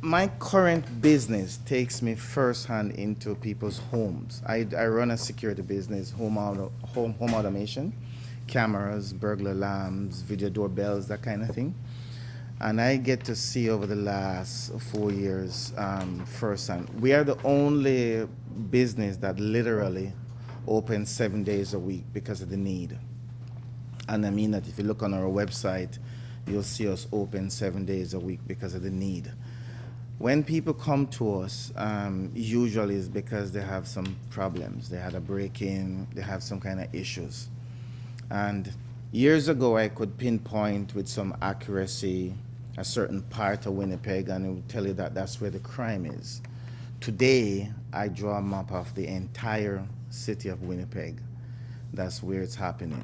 My current business takes me firsthand into people's homes. I run a security business, home automation, cameras, burglar alarms, video doorbells, that kind of thing. And I get to see over the last 4 years firsthand. We are the only business that literally opens 7 days a week because of the need. And I mean that if you look on our website, you'll see us open 7 days a week because of the need. When people come to us, usually it's because they have some problems. They had a break-in, they have some kind of issues. And years ago, I could pinpoint with some accuracy a certain part of Winnipeg, and it would tell you that that's where the crime is. Today, I draw a map of the entire city of Winnipeg. That's where it's happening.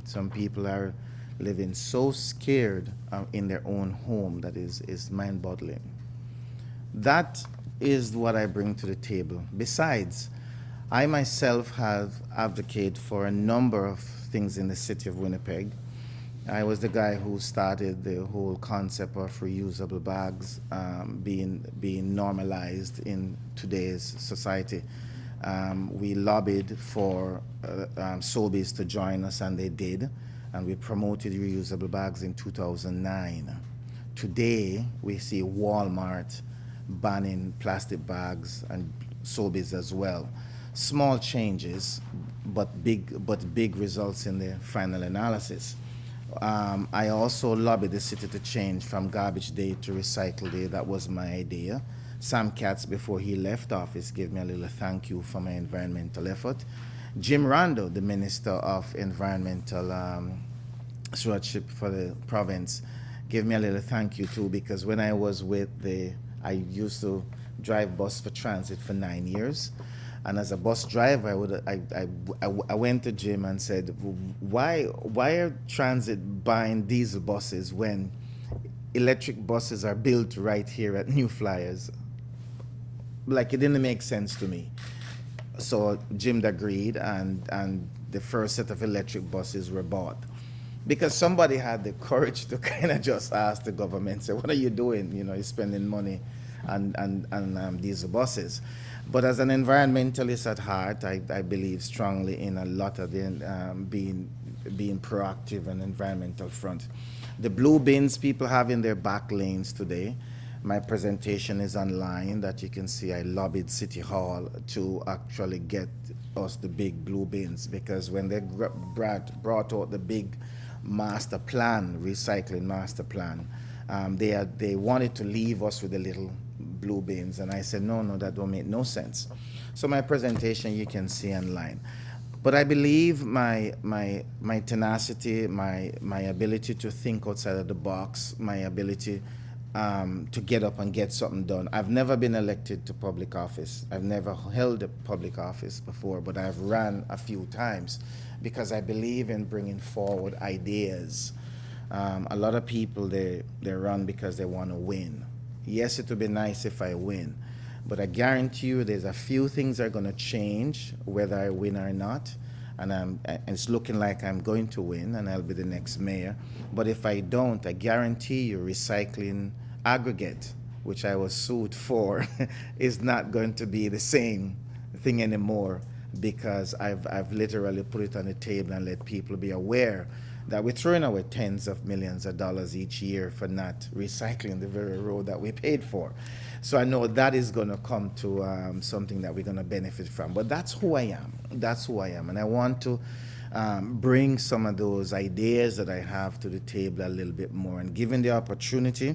Some people are living so scared in their own home that is mind-boggling. That is what I bring to the table. Besides, I myself have advocated for a number of things in the city of Winnipeg. I was the guy who started the whole concept of reusable bags being normalized in today's society. We lobbied for Sobeys to join us, and they did, and we promoted reusable bags in 2009. Today, we see Walmart banning plastic bags and Sobeys as well. Small changes, but big results in the final analysis. I also lobbied the city to change from garbage day to recycle day. That was my idea. Sam Katz, before he left office, gave me a little thank you for my environmental effort. Jim Rando, the Minister of Environmental Stewardship for the province, gave me a little thank you too, because when I was I used to drive bus for transit for 9 years. And as a bus driver, I went to Jim and said, why are transit buying diesel buses when electric buses are built right here at New Flyers? Like, it didn't make sense to me. So Jim agreed, and the first set of electric buses were bought. Because somebody had the courage to kind of just ask the government, say, what are you doing? You know, you're spending money on diesel buses. But as an environmentalist at heart, I believe strongly in a lot of the being proactive on environmental front. The blue bins people have in their back lanes today. My presentation is online that you can see. I lobbied City Hall to actually get us the big blue bins, because when they brought out the big master plan, recycling master plan, they wanted to leave us with the little blue bins, and I said, no, that don't make no sense. So my presentation you can see online. But I believe my tenacity, my ability to think outside of the box, my ability to get up and get something done. I've never been elected to public office. I've never held a public office before, but I've ran a few times because I believe in bringing forward ideas. A lot of people, they run because they want to win. Yes, it would be nice if I win, but I guarantee you there's a few things that are going to change whether I win or not. And it's looking like I'm going to win and I'll be the next mayor. But if I don't, I guarantee you recycling aggregate, which I was sued for, is not going to be the same thing anymore, because I've literally put it on the table and let people be aware that we're throwing away tens of millions of dollars each year for not recycling the very road that we paid for. So I know that is going to come to something that we're going to benefit from. But that's who I am. That's who I am. And I want to bring some of those ideas that I have to the table a little bit more. And given the opportunity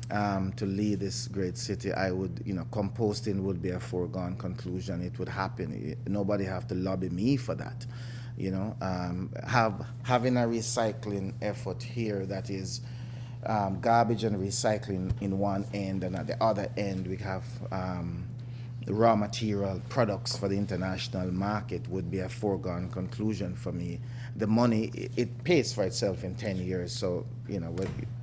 to lead this great city, I would, composting would be a foregone conclusion. It would happen. Nobody have to lobby me for that. Having a recycling effort here that is garbage and recycling in one end, and at the other end we have raw material products for the international market would be a foregone conclusion for me. The money, it pays for itself in 10 years, so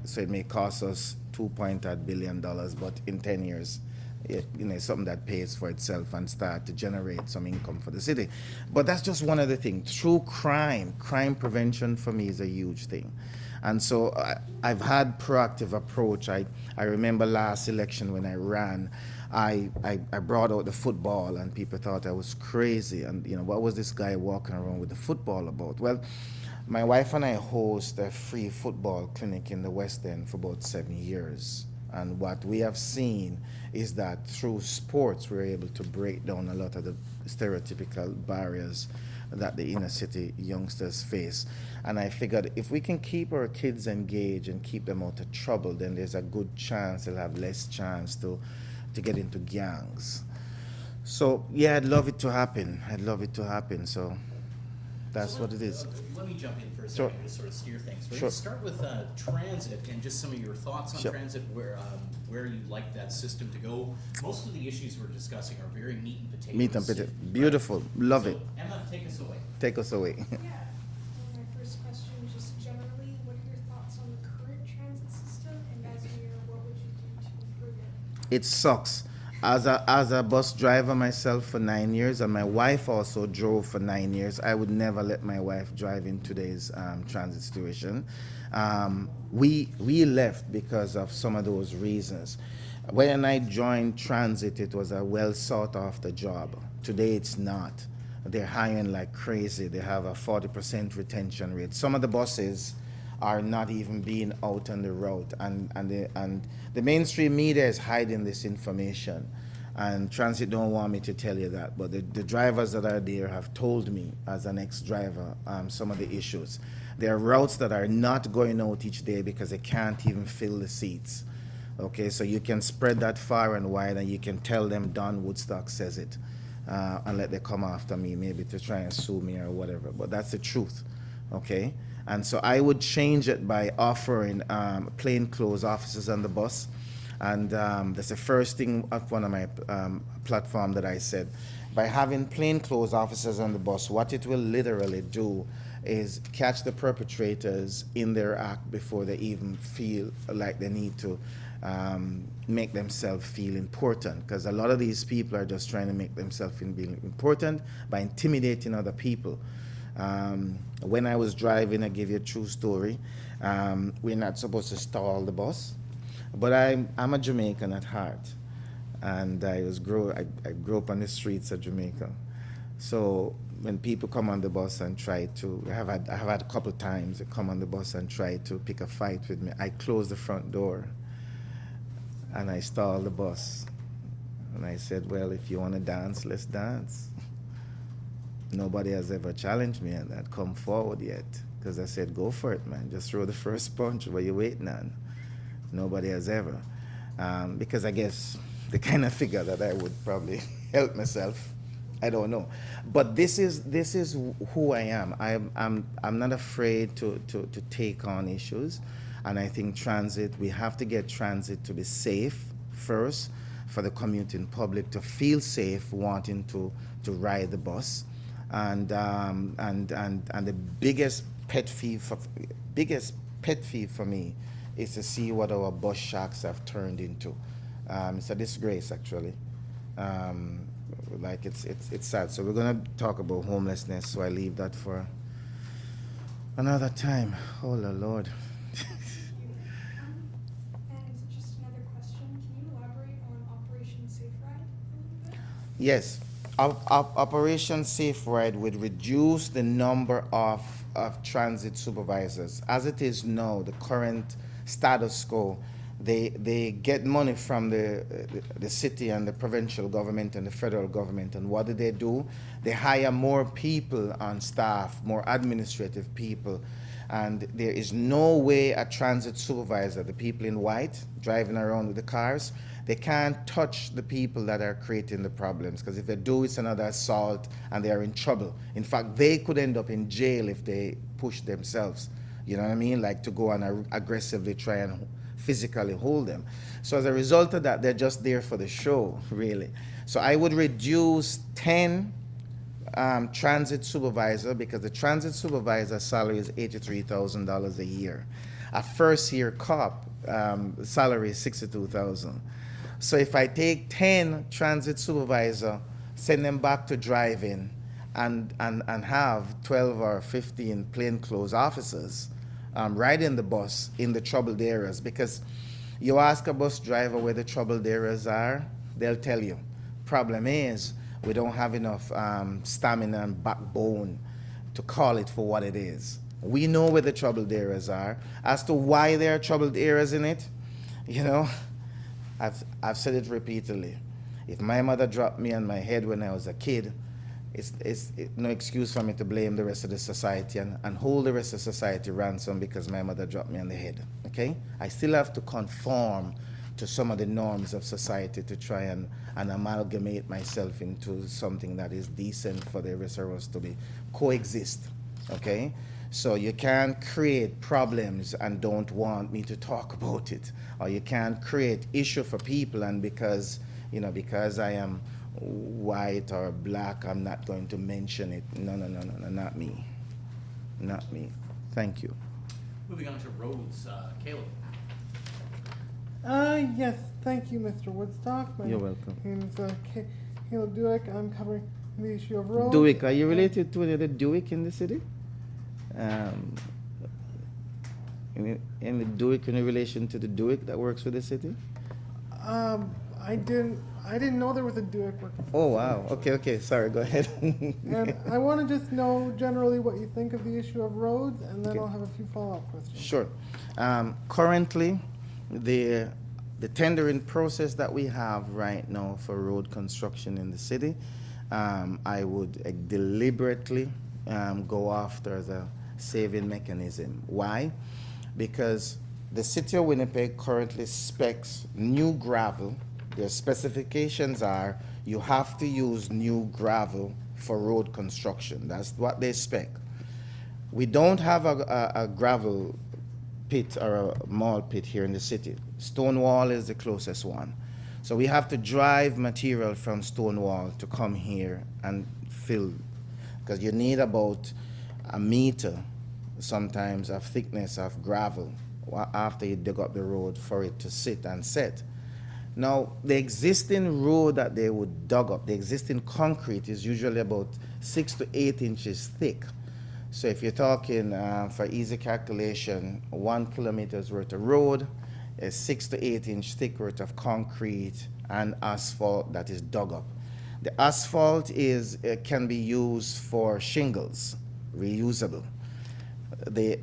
so it may cost us $2.8 billion, but in 10 years it's something that pays for itself and start to generate some income for the city. But that's just one of the things. Through crime prevention for me is a huge thing. And so I've had proactive approach. I remember last election when I ran, I brought out the football and people thought I was crazy. And, what was this guy walking around with the football about? Well, my wife and I host a free football clinic in the West End for about 7 years. And what we have seen is that through sports, we're able to break down a lot of the stereotypical barriers that the inner city youngsters face. And I figured if we can keep our kids engaged and keep them out of trouble, then there's a good chance they'll have less chance to get into gangs. So yeah, I'd love it to happen. I'd love it to happen. So that's what it is. Let me jump in for a Sure. second to sort of steer things. We're Sure. going to start with transit and just some of your thoughts on Sure. transit, where you'd like that system to go. Most of the issues we're discussing are very meat and potatoes. Meet and potato. Beautiful. Love So, it. Emma, take us away. Take us away. Yeah, well, my first question is just generally, what are your thoughts on the current transit system, and as mayor, what would you do to improve it? It sucks. As a bus driver myself for 9 years, and my wife also drove for 9 years, I would never let my wife drive in today's transit situation. We left because of some of those reasons. When I joined transit, it was a well sought after job. Today it's not. They're hiring like crazy. They have a 40% retention rate. Some of the buses are not even being out on the route, and the mainstream media is hiding this information, and transit don't want me to tell you that, but the drivers that are there have told me as an ex-driver some of the issues. There are routes that are not going out each day because they can't even fill the seats. Okay, so you can spread that far and wide, and you can tell them Don Woodstock says it, and let them come after me, maybe to try and sue me or whatever, but that's the truth. Okay, and so I would change it by offering plainclothes officers on the bus. And that's the first thing of one of my platform that I said. By having plainclothes officers on the bus, what it will literally do is catch the perpetrators in their act before they even feel like they need to make themselves feel important. Because a lot of these people are just trying to make themselves feel important by intimidating other people. When I was driving, I give you a true story. We're not supposed to stall the bus, but I'm a Jamaican at heart, and I grew up on the streets of Jamaica. So when people come on the bus and try to, I have had a couple of times they come on the bus and try to pick a fight with me, I close the front door and I stall the bus. And I said, well, if you want to dance, let's dance. Nobody has ever challenged me and that come forward yet, because I said, go for it, man. Just throw the first punch. What you waiting on? Nobody has ever. Because I guess they kind of figure that I would probably help myself. I don't know. But this is who I am. I'm not afraid to take on issues. And I think transit, we have to get transit to be safe first, for the commuting public to feel safe wanting to ride the bus. And the biggest pet peeve for me is to see what our bus sharks have turned into. It's a disgrace, actually. Like it's sad. So we're gonna talk about homelessness. So I leave that for another time. Oh Lord. And just another question, can you elaborate on Operation Safe Ride a little bit? Yes. Operation Safe Ride would reduce the number of transit supervisors. As it is now, the current status quo, they get money from the city and the provincial government and the federal government. And what do? They hire more people on staff, more administrative people. And there is no way a transit supervisor, the people in white driving around with the cars, they can't touch the people that are creating the problems, because if they do, it's another assault and they are in trouble. In fact, they could end up in jail if they push themselves. You know what I mean? Like to go and aggressively try and physically hold them. So as a result of that, they're just there for the show, really. So I would reduce 10 transit supervisor, because the transit supervisor salary is $83,000 a year. A first year cop salary is $62,000. So if I take 10 transit supervisor, send them back to driving, and have 12 or 15 plainclothes officers, riding the bus in the troubled areas, because you ask a bus driver where the troubled areas are, they'll tell you. Problem is, we don't have enough stamina and backbone to call it for what it is. We know where the troubled areas are. As to why there are troubled areas in it, you know, I've said it repeatedly. If my mother dropped me on my head when I was a kid, it's no excuse for me to blame the rest of the society and hold the rest of society ransom because my mother dropped me on the head. Okay? I still have to conform to some of the norms of society to try and amalgamate myself into something that is decent for the rest of us to be coexist. Okay? So you can't create problems and don't want me to talk about it, or you can't create issue for people and because I am white or black, I'm not going to mention it. No, not me. Not me. Thank you. Moving on to roads, Caleb. Yes, thank you, Mr. Woodstock. You're welcome. My name is Caleb Dewick. I'm covering the issue of roads. Dewick, are you related to any other Dewick in the city? Any Dewick in relation to the Dewick that works for the city? I didn't know there was a Dewick working. Oh wow. Okay. Sorry. Go ahead. And I want to just know generally what you think of the issue of roads, and then Okay. I'll have a few follow-up questions. Sure. Currently, the tendering process that we have right now for road construction in the city, I would deliberately go after the saving mechanism. Why? Because the city of Winnipeg currently specs new gravel. Their specifications are you have to use new gravel for road construction. That's what they spec. We don't have a gravel pit or a mall pit here in the city. Stonewall is the closest one. So we have to drive material from Stonewall to come here and fill, because you need about a meter sometimes of thickness of gravel after you dig up the road for it to sit and set. Now, the existing road that they would dug up, the existing concrete is usually about 6 to 8 inches thick. So if you're talking, for easy calculation, 1 kilometer's worth of road is 6 to 8 inch thick worth of concrete and asphalt that is dug up. The asphalt can be used for shingles, reusable. The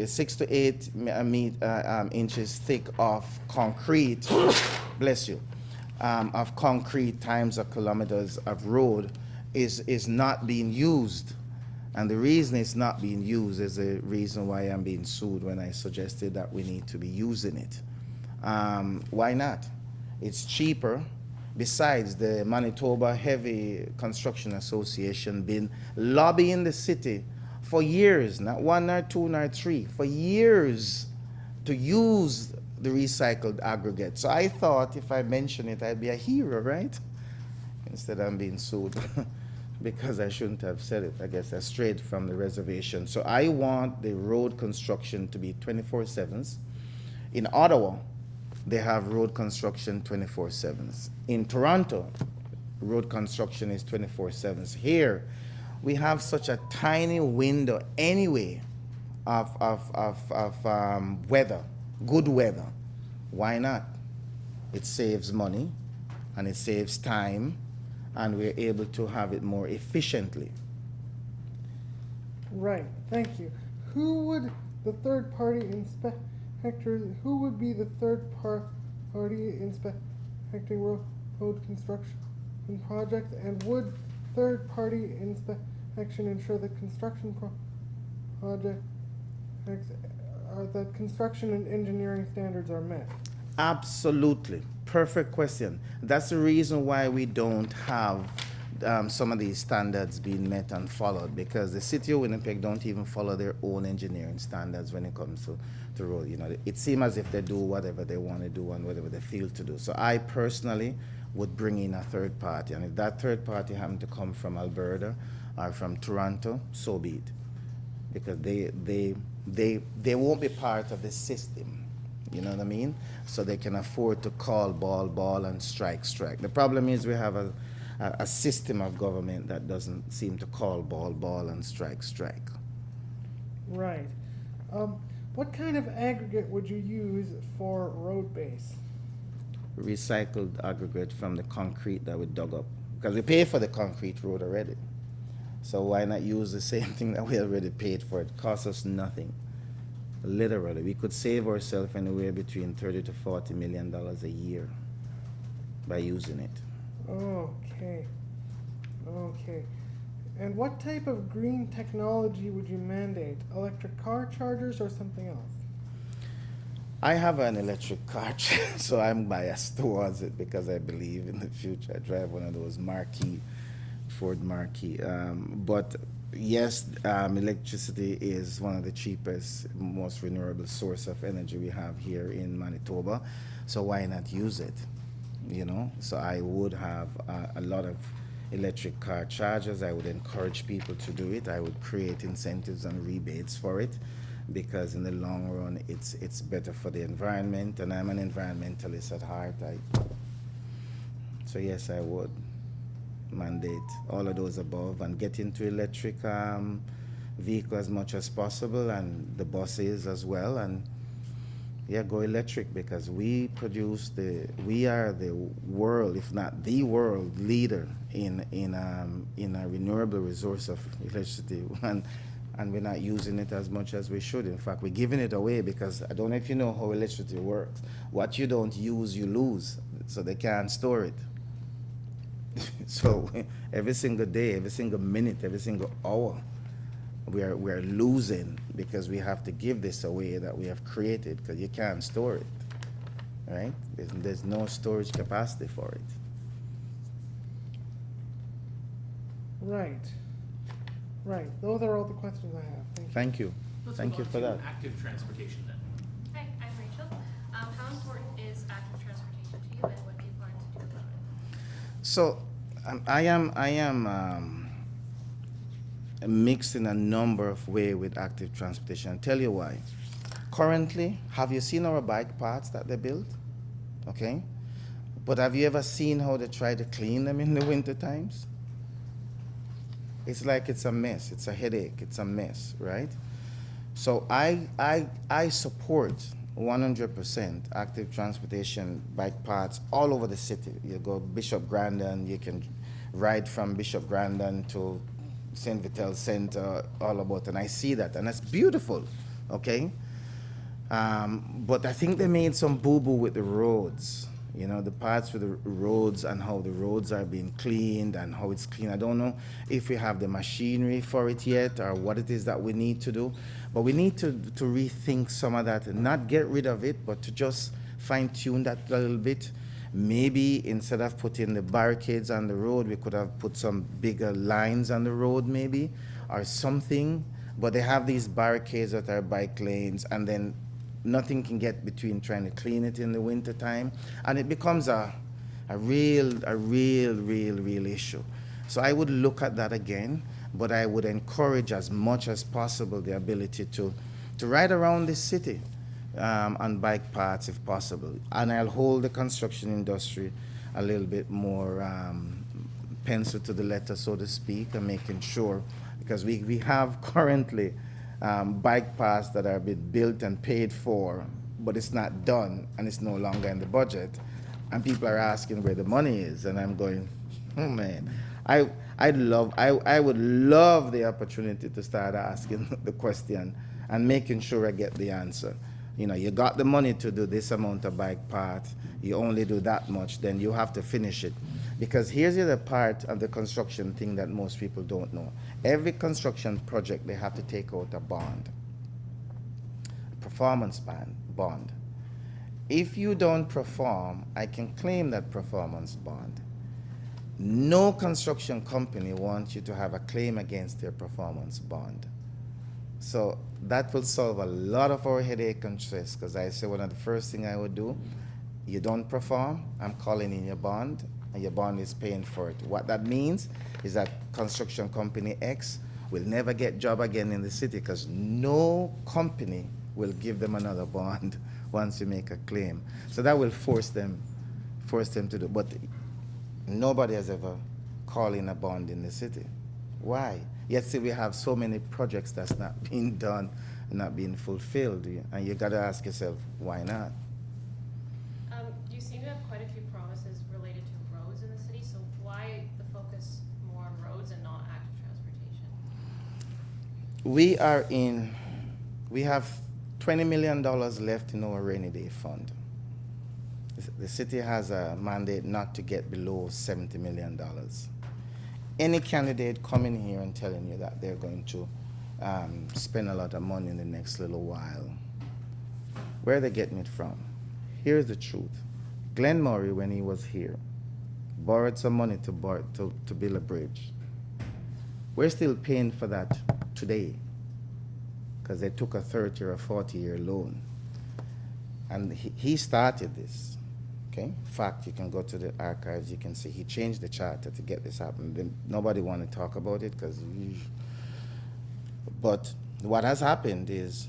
6 to 8 inches thick of concrete, bless you, of concrete times a kilometers of road is not being used. And the reason it's not being used is the reason why I'm being sued when I suggested that we need to be using it. Why not? It's cheaper. Besides, the Manitoba Heavy Construction Association been lobbying the city for years, not 1 nor 2 nor 3, for years to use the recycled aggregate. So I thought if I mention it, I'd be a hero, right? Instead I'm being sued because I shouldn't have said it. I guess I strayed from the reservation. So I want the road construction to be 24/7s. In Ottawa, they have road construction 24/7s. In Toronto, road construction is 24/7s. Here, we have such a tiny window anyway of weather, good weather. Why not? It saves money and it saves time, and we're able to have it more efficiently. Right, thank you. Who would the third-party inspector, who would be the third-party inspecting road construction projects, and would third-party inspection ensure that construction projects, that construction and engineering standards are met? Absolutely. Perfect question. That's the reason why we don't have some of these standards being met and followed, because the city of Winnipeg don't even follow their own engineering standards when it comes to road. You know, it seems as if they do whatever they want to do and whatever they feel to do. So I personally would bring in a third party, and if that third party happened to come from Alberta or from Toronto, so be it, because they won't be part of the system. You know what I mean? So they can afford to call ball, and strike. The problem is we have a system of government that doesn't seem to call ball, and strike. Right. What kind of aggregate would you use for road base? Recycled aggregate from the concrete that we dug up. Because we pay for the concrete road already. So why not use the same thing that we already paid for? It costs us nothing. Literally, we could save ourselves anywhere between $30 to $40 million a year by using it. Okay. Okay. And what type of green technology would you mandate? Electric car chargers or something else? I have an electric car, so I'm biased towards it because I believe in the future. I drive one of those Ford Marquis. But yes, electricity is one of the cheapest, most renewable source of energy we have here in Manitoba. So why not use it? You know, so I would have a lot of electric car chargers. I would encourage people to do it. I would create incentives and rebates for it because in the long run it's better for the environment, and I'm an environmentalist at heart. So yes, I would mandate all of those above and get into electric vehicle as much as possible, and the buses as well, and yeah, go electric because we are the world, if not the world leader in a renewable resource of electricity, and we're not using it as much as we should. In fact, we're giving it away because I don't know if you know how electricity works. What you don't use, you lose, so they can't store it. So every single day, every single minute, every single hour, we're losing because we have to give this away that we have created because you can't store it, right? There's no storage capacity for it. Right. Right. Those are all the questions I have. Thank you. Let's Thank move you on for to that. active transportation then. Hi, I'm Rachel. How important is active transportation to you, and what do you plan to do about it? So I am mixed in a number of ways with active transportation. I'll tell you why. Currently, have you seen our bike paths that they built? Okay. But have you ever seen how they try to clean them in the winter times? It's like it's a mess. It's a headache. It's a mess, right? So I support 100% active transportation bike paths all over the city. You go Bishop Grandin, you can ride from Bishop Grandin to St. Vital Center, all about, and I see that, and that's beautiful, okay? But I think they made some boo-boo with the roads, you know, the parts with the roads and how the roads are being cleaned and how it's clean. I don't know if we have the machinery for it yet or what it is that we need to do, but we need to rethink some of that and not get rid of it, but to just fine-tune that a little bit. Maybe instead of putting the barricades on the road, we could have put some bigger lines on the road maybe, or something. But they have these barricades that are bike lanes, and then nothing can get between trying to clean it in the winter time. And it becomes a real issue. So I would look at that again, but I would encourage as much as possible the ability to ride around this city. On bike paths if possible. And I'll hold the construction industry a little bit more pencil to the letter, so to speak, and making sure, because we have currently bike paths that are being built and paid for, but it's not done and it's no longer in the budget. And people are asking where the money is, and I'm going, oh man. I would love the opportunity to start asking the question and making sure I get the answer. You know, you got the money to do this amount of bike path, you only do that much, then you have to finish it. Because here's the other part of the construction thing that most people don't know. Every construction project, they have to take out a bond, a performance bond. If you don't perform, I can claim that performance bond. No construction company wants you to have a claim against their performance bond. So that will solve a lot of our headache and stress, because I say one of the first things I would do, you don't perform, I'm calling in your bond, and your bond is paying for it. What that means is that construction company X will never get job again in the city, because no company will give them another bond once you make a claim. So that will force them to do. But nobody has ever called in a bond in the city. Why? Yet still we have so many projects that's not being done not being fulfilled. And you got to ask yourself, why not? You seem to have quite a few promises related to roads in the city, so why the focus more on roads and not active transportation? We have $20 million left in our rainy day fund. The city has a mandate not to get below $70 million. Any candidate coming here and telling you that they're going to spend a lot of money in the next little while, where are they getting it from? Here's the truth. Glenn Murray, when he was here, borrowed some money to build a bridge. We're still paying for that today because they took a 30 or a 40-year loan. And he started this. Okay? In fact, you can go to the archives, you can see he changed the charter to get this happen. Then nobody want to talk about it but what has happened is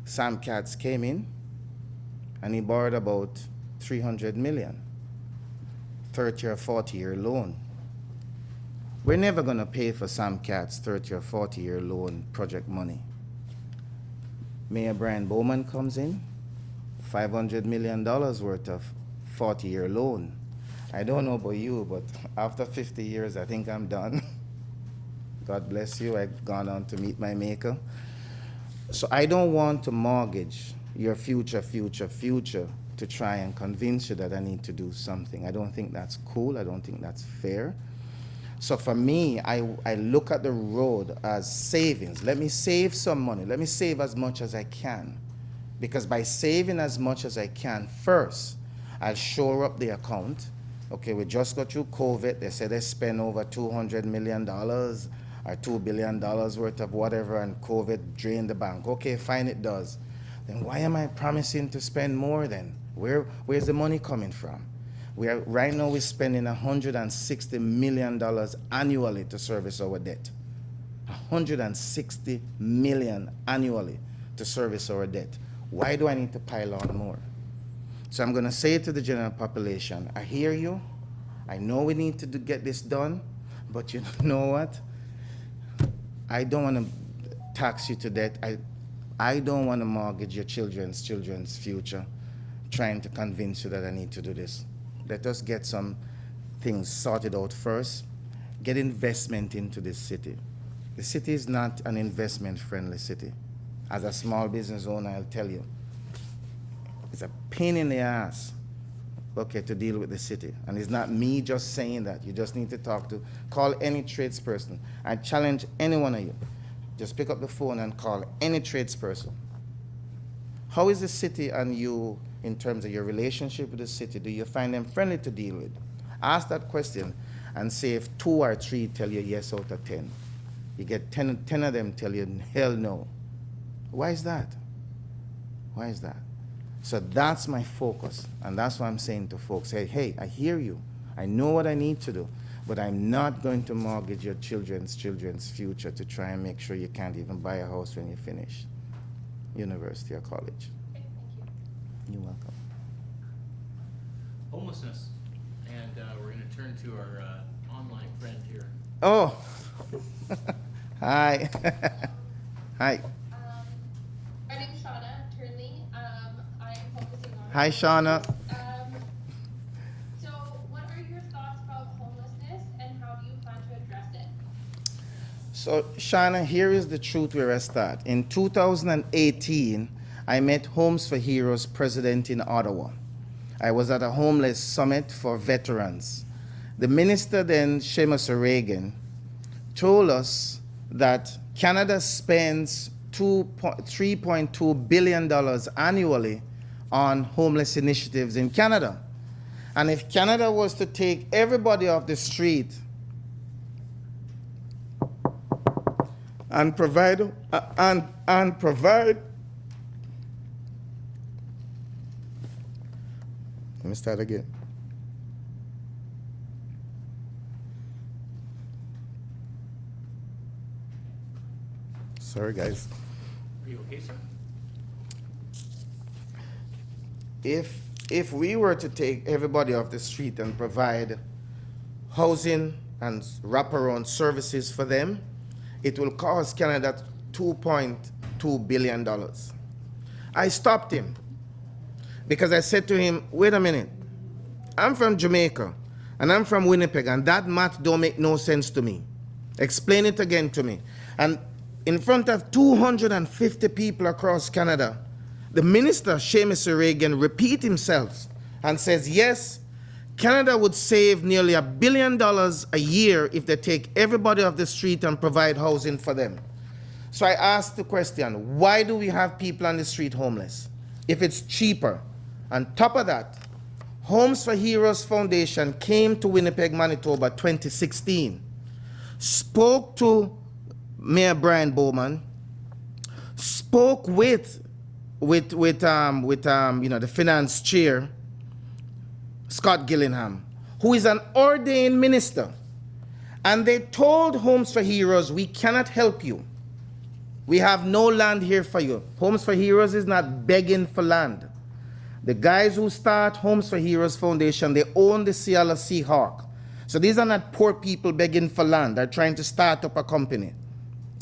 Sam Katz came in and he borrowed about $300 million, 30 or 40-year loan. We're never going to pay for Sam Katz 30 or 40-year loan project money. Mayor Brian Bowman comes in, $500 million worth of 40-year loan. I don't know about you, but after 50 years, I think I'm done. God bless you. I've gone on to meet my maker. So I don't want to mortgage your future to try and convince you that I need to do something. I don't think that's cool. I don't think that's fair. So for me, I look at the road as savings. Let me save some money. Let me save as much as I can. Because by saving as much as I can first, I'll shore up the account. Okay, we just got through COVID. They said they spent over $200 million or $2 billion worth of whatever, and COVID drained the bank. Okay, fine, it does. Then why am I promising to spend more then? Where's the money coming from? Right now we're spending $160 million annually to service our debt. $160 million annually to service our debt. Why do I need to pile on more? So I'm going to say to the general population, I hear you. I know we need to get this done, but you know what? I don't want to tax you to death. I don't want to mortgage your children's future trying to convince you that I need to do this. Let us get some things sorted out first. Get investment into this city. The city is not an investment-friendly city. As a small business owner, I'll tell you, it's a pain in the ass, okay, to deal with the city. And it's not me just saying that. You just need to call any tradesperson. I challenge any one of you. Just pick up the phone and call any tradesperson. How is the city and you in terms of your relationship with the city? Do you find them friendly to deal with? Ask that question and say if 2 or 3 tell you yes out of 10. You get 10 of them tell you hell no. Why is that? Why is that? So that's my focus, and that's what I'm saying to folks. Hey, I hear you. I know what I need to do, but I'm not going to mortgage your children's future to try and make sure you can't even buy a house when you finish university or college. Okay, thank you. You're welcome. Homelessness. And we're going to turn to our online friend here. Oh, hi. Hi. My name is Shauna Turnley. I'm focusing on. Hi, Shauna. So, what are your thoughts about homelessness, and how do you plan to address it? So, Shauna, here is the truth where I start. In 2018, I met Homes for Heroes president in Ottawa. I was at a homeless summit for veterans. The minister then, Seamus O'Regan, told us that Canada spends $3.2 billion annually on homeless initiatives in Canada. And if Canada was to take everybody off the street and provide let me start again. Sorry, guys. Are you okay, sir? If we were to take everybody off the street and provide housing and wraparound services for them, it will cost Canada $2 $1.2 billion. I stopped him because I said to him, wait a minute, I'm from Jamaica and I'm from Winnipeg, and that math don't make no sense to me. Explain it again to me. And in front of 250 people across Canada, the minister, Seamus Reagan, repeat himself and says, yes, Canada would save nearly $1 billion a year if they take everybody off the street and provide housing for them. So I asked the question, why do we have people on the street homeless if it's cheaper? On top of that, Homes for Heroes Foundation came to Winnipeg, Manitoba 2016, spoke to Mayor Brian Bowman, spoke with the finance chair, Scott Gillingham, who is an ordained minister. And they told Homes for Heroes, we cannot help you. We have no land here for you. Homes for Heroes is not begging for land. The guys who start Homes for Heroes Foundation, they own the Seattle Seahawk. So these are not poor people begging for land. They're trying to start up a company.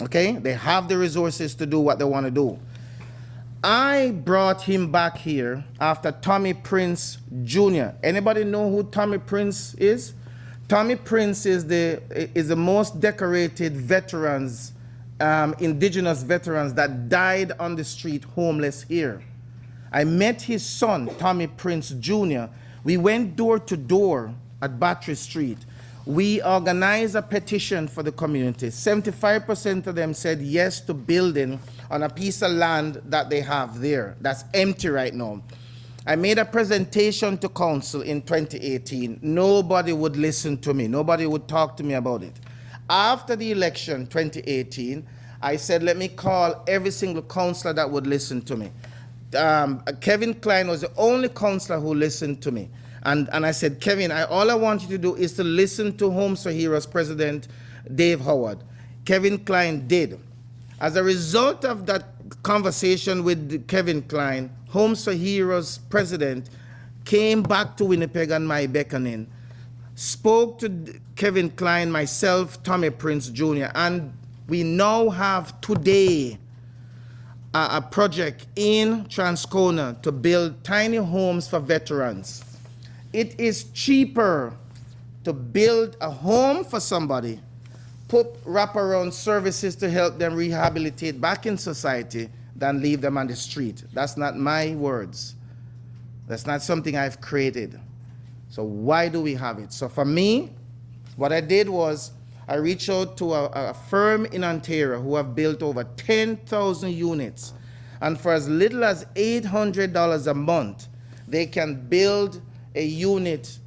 Okay? They have the resources to do what they want to do. I brought him back here after Tommy Prince Jr. Anybody know who Tommy Prince is? Tommy Prince is the most decorated veterans, indigenous veterans that died on the street homeless here. I met his son, Tommy Prince Jr. We went door to door at Battery Street. We organized a petition for the community. 75% of them said yes to building on a piece of land that they have there that's empty right now. I made a presentation to council in 2018. Nobody would listen to me. Nobody would talk to me about it. After the election 2018, I said, let me call every single councillor that would listen to me. Kevin Klein was the only councillor who listened to me. And I said, Kevin, all I want you to do is to listen to Homes for Heroes President Dave Howard. Kevin Klein did. As a result of that conversation with Kevin Klein, Homes for Heroes President came back to Winnipeg on my beckoning, spoke to Kevin Klein, myself, Tommy Prince Jr., and we now have today a project in Transcona to build tiny homes for veterans. It is cheaper to build a home for somebody, put wraparound services to help them rehabilitate back in society, than leave them on the street. That's not my words. That's not something I've created. So why do we have it? So for me, what I did was I reached out to a firm in Ontario who have built over 10,000 units. And for as little as $800 a month, they can build a unit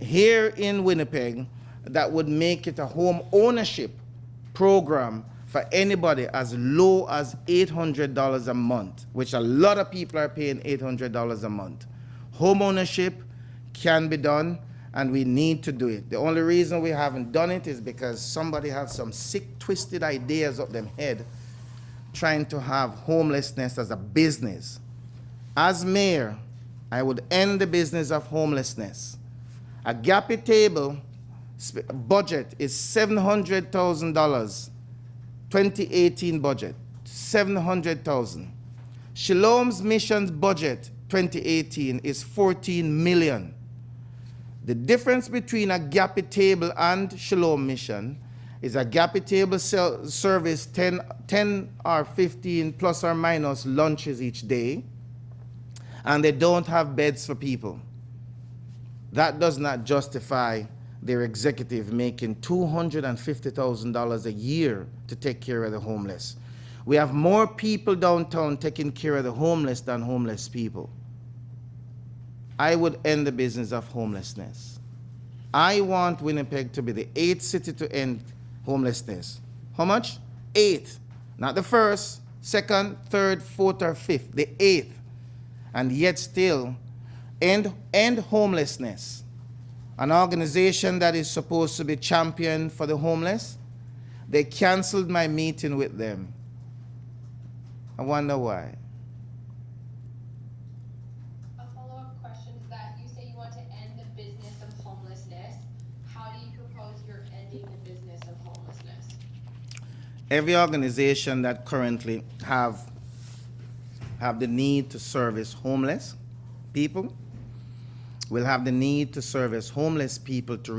here in Winnipeg that would make it a home ownership program for anybody as low as $800 a month, which a lot of people are paying $800 a month. Home ownership can be done, and we need to do it. The only reason we haven't done it is because somebody has some sick, twisted ideas up them head trying to have homelessness as a business. As mayor, I would end the business of homelessness. A Gappy table budget is $700,000. 2018 budget, $700,000. Shalom's mission's budget, 2018, is $14 million. The difference between a Gappy table and Shalom mission is a Gappy table service 10 or 15 plus or minus lunches each day, and they don't have beds for people. That does not justify their executive making $250,000 a year to take care of the homeless. We have more people downtown taking care of the homeless than homeless people. I would end the business of homelessness. I want Winnipeg to be the 8th city to end homelessness. How much? 8th. Not the 1st, 2nd, 3rd, 4th, or 5th. The 8th. And yet still end homelessness. An organization that is supposed to be champion for the homeless, they canceled my meeting with them. I wonder why. A follow-up question to that, you say you want to end the business of homelessness. How do you propose you're ending the business of homelessness? every organization that currently have the need to service homeless people will have the need to service homeless people to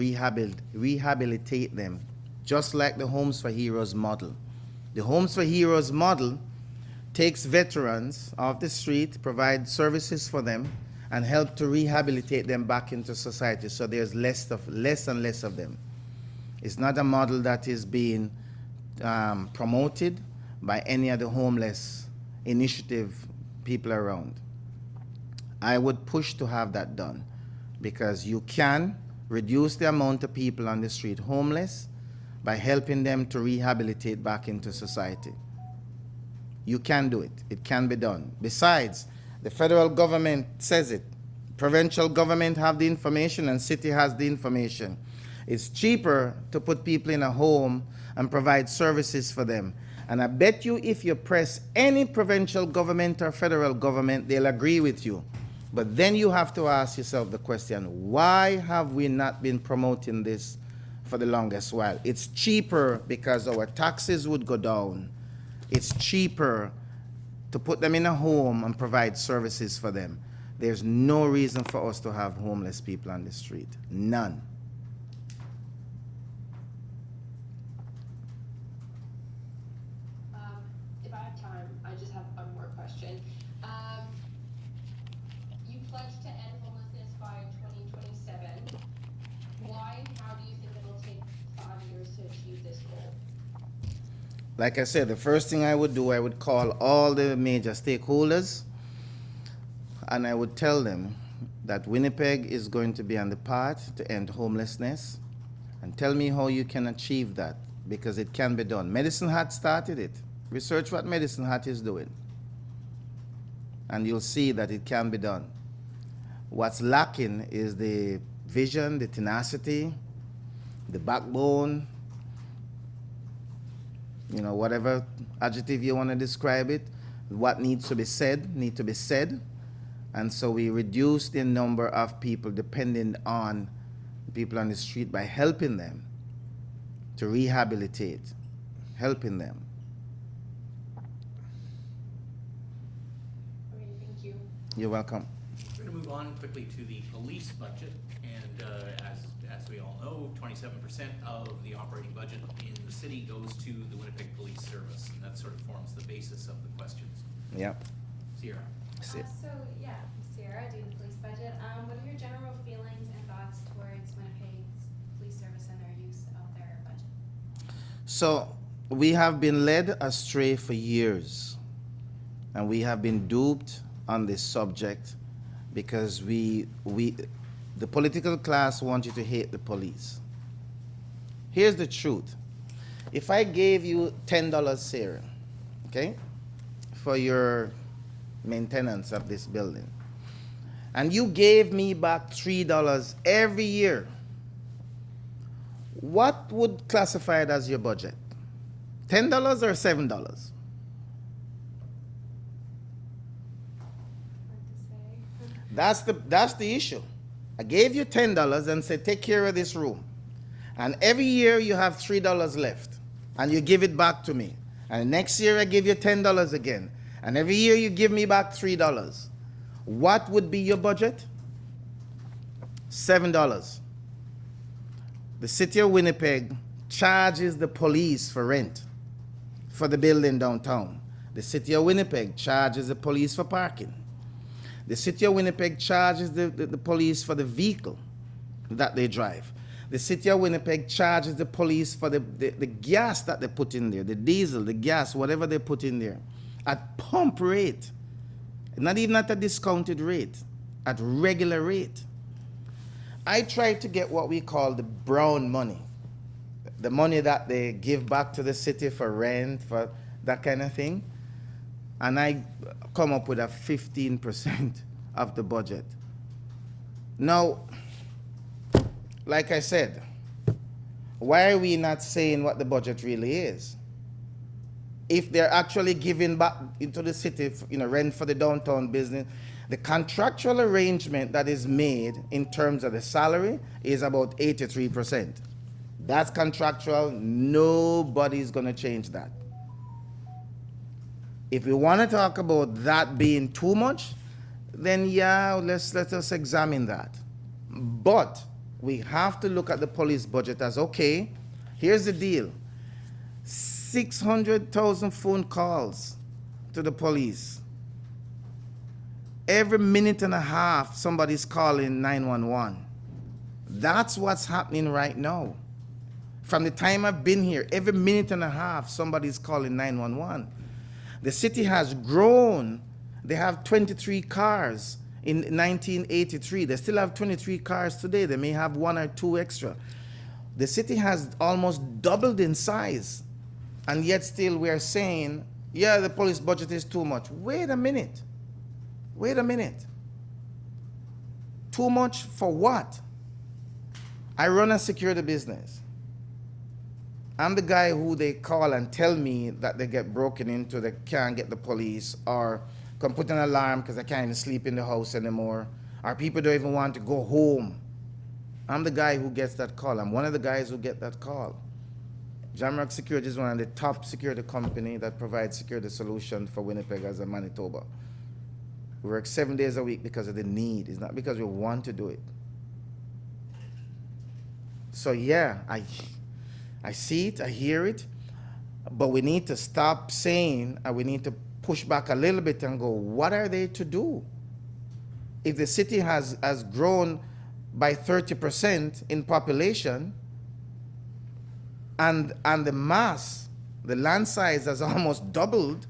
rehabilitate them, just like the Homes for Heroes model. The Homes for Heroes model takes veterans off the street, provides services for them, and help to rehabilitate them back into society, so there's less and less of them. It's not a model that is being promoted by any of the homeless initiative people around. I would push to have that done, because you can reduce the amount of people on the street homeless by helping them to rehabilitate back into society. You can do it. It can be done. Besides, the federal government says it. Provincial government have the information and city has the information. It's cheaper to put people in a home and provide services for them. And I bet you if you press any provincial government or federal government, they'll agree with you. But then you have to ask yourself the question, why have we not been promoting this for the longest while? It's cheaper because our taxes would go down. It's cheaper to put them in a home and provide services for them. There's no reason for us to have homeless people on the street. None. If I have time, I just have one more question. You pledged to end homelessness by 2027. Why and how do you think it'll take 5 years to achieve this goal? Like I said, the first thing I would do, I would call all the major stakeholders and I would tell them that Winnipeg is going to be on the path to end homelessness, and tell me how you can achieve that, because it can be done. Medicine Hat started it. Research what Medicine Hat is doing, and you'll see that it can be done. What's lacking is the vision, the tenacity, the backbone, you know, whatever adjective you want to describe it. What needs to be said, need to be said. And so we reduce the number of people dependent on people on the street by helping them to rehabilitate, helping them. Okay, thank you. You're welcome. We're going to move on quickly to the police budget, and as we all know, 27% of the operating budget in the city goes to the Winnipeg Police Service, and that sort of forms the basis of the questions. Yep. Sierra. Sit. Sierra, doing the police budget. What are your general feelings and thoughts towards Winnipeg's police service and their use of their budget? So we have been led astray for years, and we have been duped on this subject because the political class want you to hate the police. Here's the truth. If I gave you $10, Sarah, okay, for your maintenance of this building, and you gave me back $3 every year, what would classify it as your budget? $10 or $7? Hard to say. That's the issue. I gave you $10 and said, take care of this room. And every year you have $3 left, and you give it back to me. And next year I give you $10 again. And every year you give me back $3. What would be your budget? $7. The city of Winnipeg charges the police for rent for the building downtown. The city of Winnipeg charges the police for parking. The city of Winnipeg charges the police for the vehicle that they drive. The city of Winnipeg charges the police for the gas that they put in there, the diesel, the gas, whatever they put in there, at pump rate. Not even at a discounted rate, at regular rate. I try to get what we call the brown money, the money that they give back to the city for rent, for that kind of thing. And I come up with a 15% of the budget. Now, like I said, why are we not saying what the budget really is? If they're actually giving back into the city, rent for the downtown business, the contractual arrangement that is made in terms of the salary is about 83%. That's contractual. Nobody's going to change that. If we want to talk about that being too much, then yeah, let us examine that. But we have to look at the police budget as, okay, here's the deal. 600,000 phone calls to the police. Every minute and a half, somebody's calling 911. That's what's happening right now. From the time I've been here, every minute and a half, somebody's calling 911. The city has grown. They have 23 cars in 1983. They still have 23 cars today. They may have one or two extra. The city has almost doubled in size. And yet still we are saying, yeah, the police budget is too much. Wait a minute. Wait a minute. Too much for what? I run a security business. I'm the guy who they call and tell me that they get broken into, they can't get the police, or can put an alarm because they can't even sleep in the house anymore, or people don't even want to go home. I'm the guy who gets that call. I'm one of the guys who get that call. Jamrock Security is one of the top security company that provides security solutions for Winnipeg as a Manitoba. We work 7 days a week because of the need. It's not because we want to do it. So yeah, I see it, I hear it, but we need to stop saying, and we need to push back a little bit and go, what are they to do? If the city has grown by 30% in population, and the mass, the land size has almost doubled.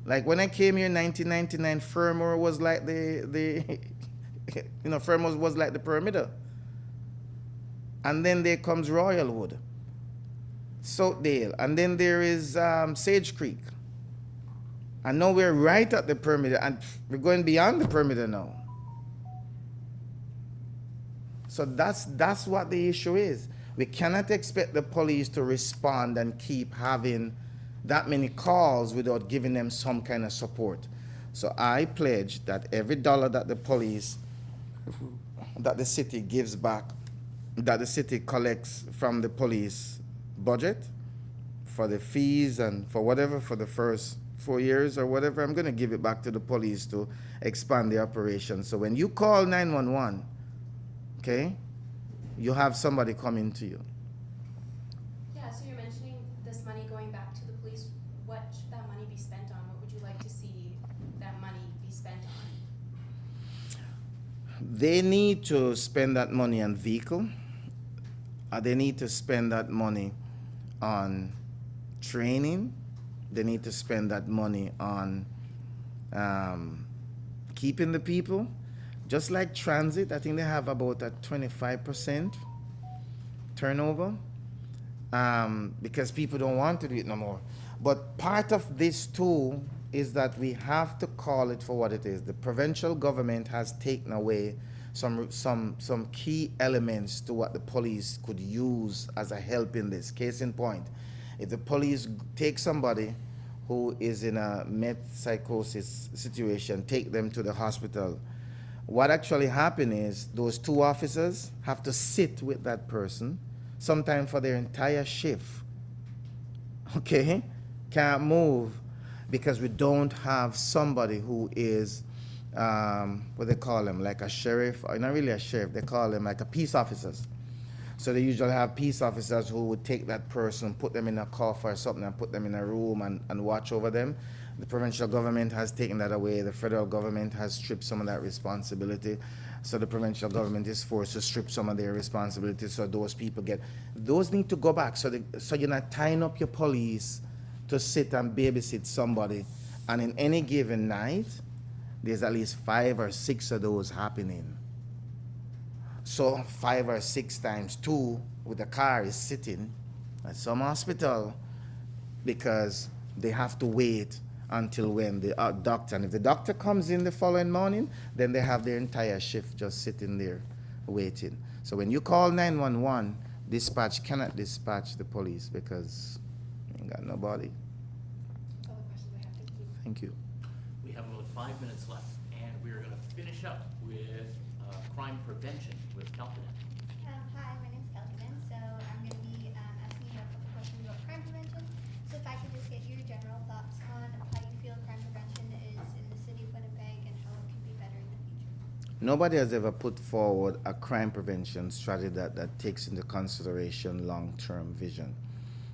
Like when I came here in 1999, Fermor was like the Fermor was like the perimeter. And then there comes Royalwood, Southdale, and then there is Sage Creek. And now we're right at the perimeter, and we're going beyond the perimeter now. So that's what the issue is. We cannot expect the police to respond and keep having that many calls without giving them some kind of support. So I pledge that every dollar that the police, that the city gives back, that the city collects from the police budget for the fees and for whatever for the first 4 years or whatever, I'm going to give it back to the police to expand the operation. So when you call 911, okay, you have somebody coming to you. Yeah, so you're mentioning this money going back to the police. What should that money be spent on? What would you like to see that money be spent on? They need to spend that money on vehicle. They need to spend that money on training. They need to spend that money on keeping the people. Just like transit, I think they have about a 25% turnover because people don't want to do it no more. But part of this too is that we have to call it for what it is. The provincial government has taken away some key elements to what the police could use as a help in this. Case in point, if the police take somebody who is in a meth psychosis situation, take them to the hospital, what actually happens is those two officers have to sit with that person, sometimes for their entire shift. Okay? Can't move because we don't have somebody who is, what they call them, like a sheriff, or not really a sheriff, they call them like a peace officers. So they usually have peace officers who would take that person, put them in a coffin or something, and put them in a room and watch over them. The provincial government has taken that away. The federal government has stripped some of that responsibility. So the provincial government is forced to strip some of their responsibilities. So those people those need to go back. So you're not tying up your police to sit and babysit somebody. And in any given night, there's at least 5 or 6 of those happening. So 5 or 6 times 2 with the car is sitting at some hospital because they have to wait until when the doctor, and if the doctor comes in the following morning, then they have their entire shift just sitting there waiting. So when you call 911, dispatch cannot dispatch the police because you ain't got nobody. All the questions I have. Thank you. Thank you. We have about 5 minutes left, and we're going to finish up with crime prevention with Calvin. Hi, my name's Kelvin. So I'm going to be if I could just get your general thoughts on how you feel crime prevention is in the city of Winnipeg and how it can be better in the future. Nobody has ever put forward a crime prevention strategy that takes into consideration long-term vision.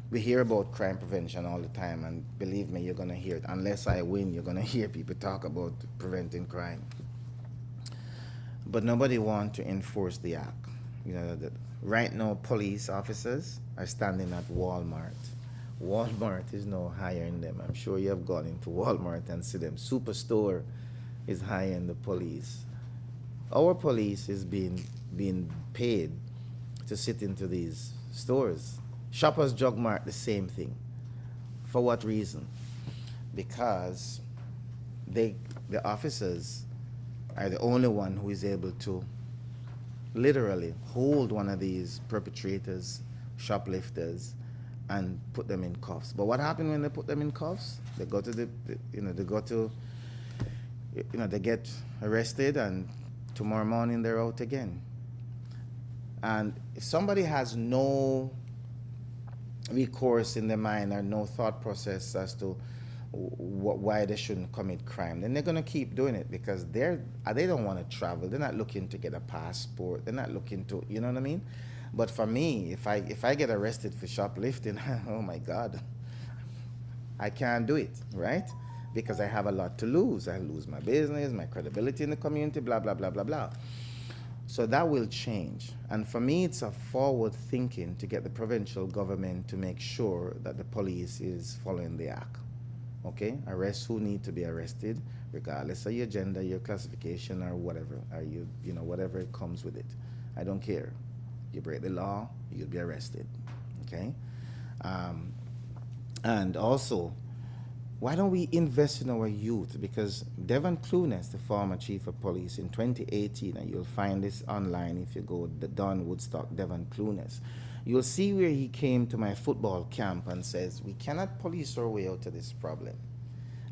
We hear about crime prevention all the time, and believe me, you're going to hear it. Unless I win, you're going to hear people talk about preventing crime. But nobody wants to enforce the act. You know, right now, police officers are standing at Walmart. Walmart is now hiring them. I'm sure you have gone into Walmart and see them. Superstore is hiring the police. Our police is being paid to sit into these stores. Shoppers Drug Mart, the same thing. For what reason? Because the officers are the only one who is able to literally hold one of these perpetrators, shoplifters, and put them in cuffs. But what happens when they put them in cuffs? They go to they get arrested, and tomorrow morning they're out again. And if somebody has no recourse in their mind or no thought process as to why they shouldn't commit crime, then they're going to keep doing it because they don't want to travel. They're not looking to get a passport. They're not looking to, you know what I mean? But for me, if I get arrested for shoplifting, oh my God, I can't do it, right? Because I have a lot to lose. I lose my business, my credibility in the community, blah, blah, blah, blah, blah. So that will change. And for me, it's a forward thinking to get the provincial government to make sure that the police is following the act. Okay? Arrest who need to be arrested, regardless of your gender, your classification, or whatever, or whatever it comes with it. I don't care. You break the law, you'll be arrested. Okay? And also, why don't we invest in our youth? Because Devon Clunes, the former chief of police, in 2018, and you'll find this online if you go the Don Woodstock, Devon Clunes, you'll see where he came to my football camp and says, we cannot police our way out of this problem.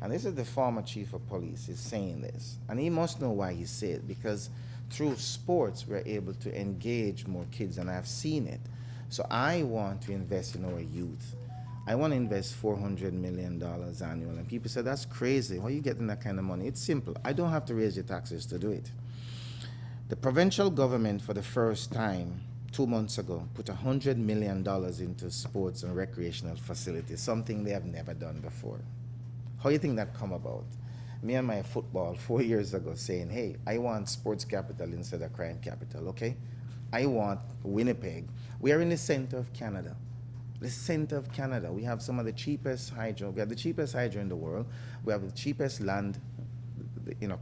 And this is the former chief of police is saying this. And he must know why he said it, because through sports, we're able to engage more kids, and I've seen it. So I want to invest in our youth. I want to invest $400 million annually. And people say, that's crazy. Why are you getting that kind of money? It's simple. I don't have to raise your taxes to do it. The provincial government, for the first time, 2 months ago, put $100 million into sports and recreational facilities, something they have never done before. How do you think that come about? Me and my football 4 years ago saying, hey, I want sports capital instead of crime capital, okay? I want Winnipeg. We are in the center of Canada. The center of Canada. We have some of the cheapest hydro. We have the cheapest hydro in the world. We have the cheapest land,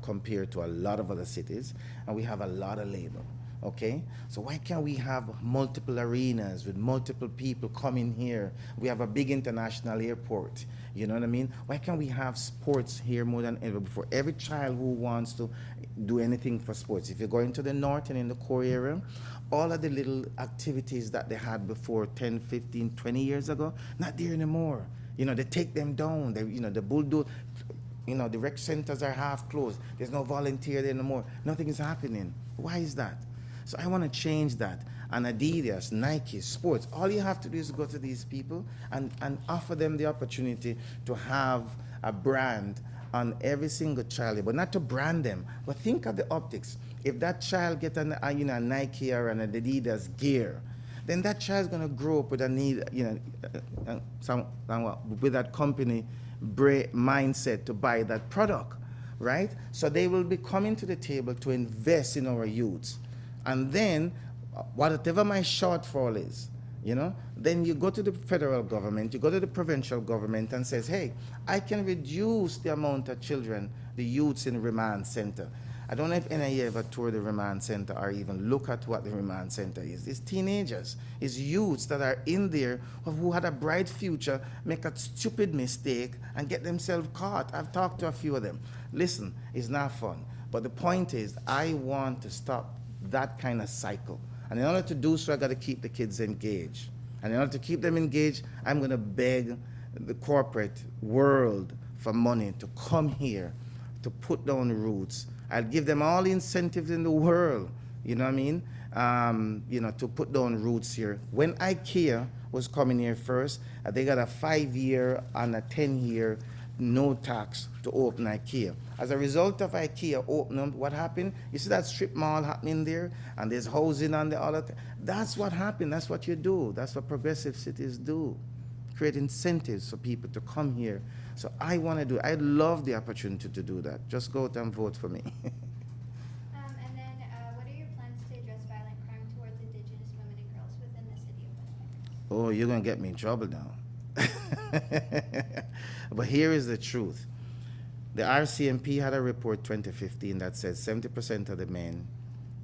compared to a lot of other cities. And we have a lot of labor, okay? So why can't we have multiple arenas with multiple people coming here? We have a big international airport, you know what I mean? Why can't we have sports here more than ever before? Every child who wants to do anything for sports. If you're going to the north and in the core area, all of the little activities that they had before 10, 15, 20 years ago, not there anymore. They take them down. The bulldoze, the rec centers are half closed. There's no volunteer there anymore. Nothing is happening. Why is that? So I want to change that. And Adidas, Nike, sports, all you have to do is go to these people and offer them the opportunity to have a brand on every single child, but not to brand them, but think of the optics. If that child gets a Nike or an Adidas gear, then that child's gonna grow up with a need, with that company mindset to buy that product, right? So they will be coming to the table to invest in our youths, and then whatever my shortfall is, then you go to the federal government, you go to the provincial government and says, hey, I can reduce the amount of children, the youths in remand center. I don't know if any of you ever toured the remand center or even look at what the remand center is. It's teenagers, it's youths that are in there who had a bright future, make a stupid mistake and get themselves caught. I've talked to a few of them. Listen, it's not fun. But the point is, I want to stop that kind of cycle. And in order to do so, I got to keep the kids engaged. And in order to keep them engaged, I'm going to beg the corporate world for money to come here, to put down roots. I'll give them all the incentives in the world, you know what I mean? To put down roots here. When I care was coming here first. They got a 5-year and a 10-year no tax to open IKEA. As a result of IKEA opening, what happened? You see that strip mall happening there, and there's housing on the other. That's what happened. That's what you do. That's what progressive cities do. Create incentives for people to come here. So I want to do. I love the opportunity to do that. Just go out and vote for me. And then, what are your plans to address violent crime towards Indigenous women and girls within the city of Winnipeg? Oh, you're going to get me in trouble now. But here is the truth. The RCMP had a report 2015 that said 70% of the men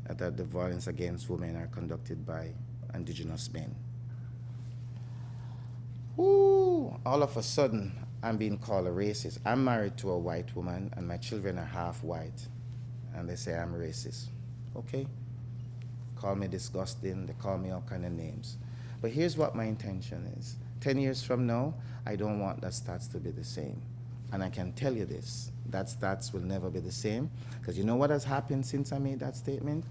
that the violence against women are conducted by Indigenous men. Ooh, all of a sudden, I'm being called a racist. I'm married to a white woman, and my children are half white, and they say I'm racist. Okay? Call me disgusting. They call me all kind of names. But here's what my intention is. 10 years from now, I don't want that stats to be the same. And I can tell you this, that stats will never be the same, because you know what has happened since I made that statement?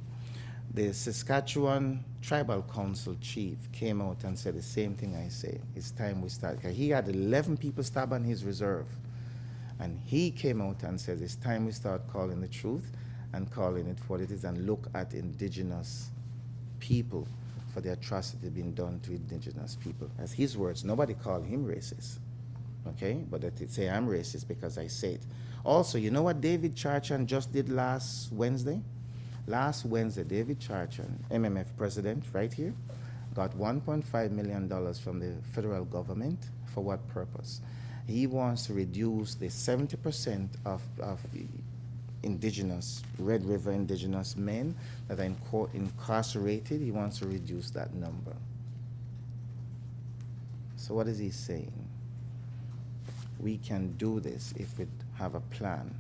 The Saskatchewan Tribal Council chief came out and said the same thing I say. It's time we start. He had 11 people stabbed on his reserve. And he came out and said it's time we start calling the truth and calling it for what it is and look at Indigenous people for the atrocity being done to Indigenous people. As his words, nobody called him racist. Okay? But they say I'm racist because I say it. Also, you know what David Charchan just did last Wednesday? Last Wednesday, David Charchan, MMF president, right here, got $1.5 million from the federal government. For what purpose? He wants to reduce the 70% of Indigenous, Red River Indigenous men that are incarcerated. He wants to reduce that number. So what is he saying? We can do this if we have a plan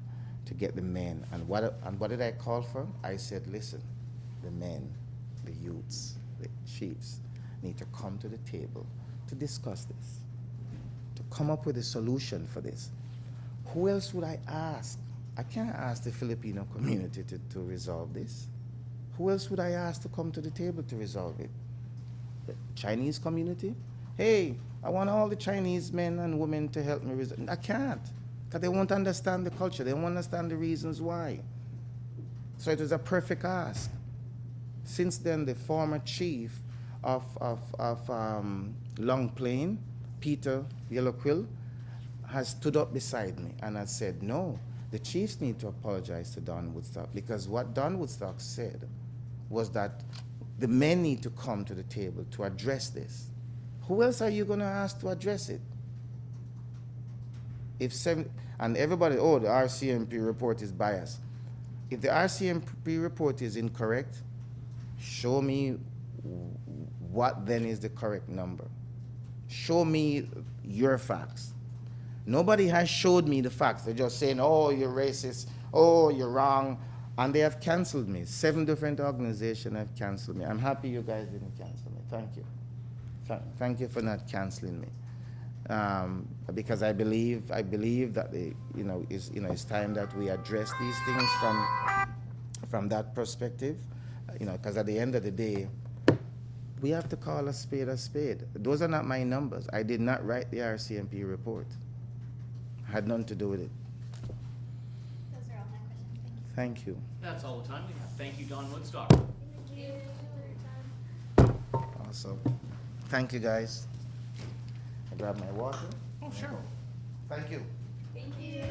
to get the men. And what did I call for? I said, listen, the men, the youths, the chiefs need to come to the table to discuss this, to come up with a solution for this. Who else would I ask? I can't ask the Filipino community to resolve this. Who else would I ask to come to the table to resolve it? The Chinese community? Hey, I want all the Chinese men and women to help me resolve. I can't. Because they won't understand the culture. They won't understand the reasons why. So it was a perfect ask. Since then, the former chief of Long Plain, Peter Yellowquill, has stood up beside me and has said, no, the chiefs need to apologize to Don Woodstock, because what Don Woodstock said was that the men need to come to the table to address this. Who else are you going to ask to address it? And everybody, oh, the RCMP report is biased. If the RCMP report is incorrect, show me what then is the correct number. Show me your facts. Nobody has showed me the facts. They're just saying, oh, you're racist, oh, you're wrong. And they have canceled me. 7 different organizations have canceled me. I'm happy you guys didn't cancel me. Thank you. Thank you for not canceling me. Because I believe that it's time that we address these things from that perspective. Because at the end of the day, we have to call a spade a spade. Those are not my numbers. I did not write the RCMP report. I had nothing to do with it. Those are all my questions. Thank you. Thank you. That's all the time we have. Thank you, Don Woodstock. Thank you for your time. Awesome. Thank you, guys. I grab my water. Oh, sure. Thank you. Thank you.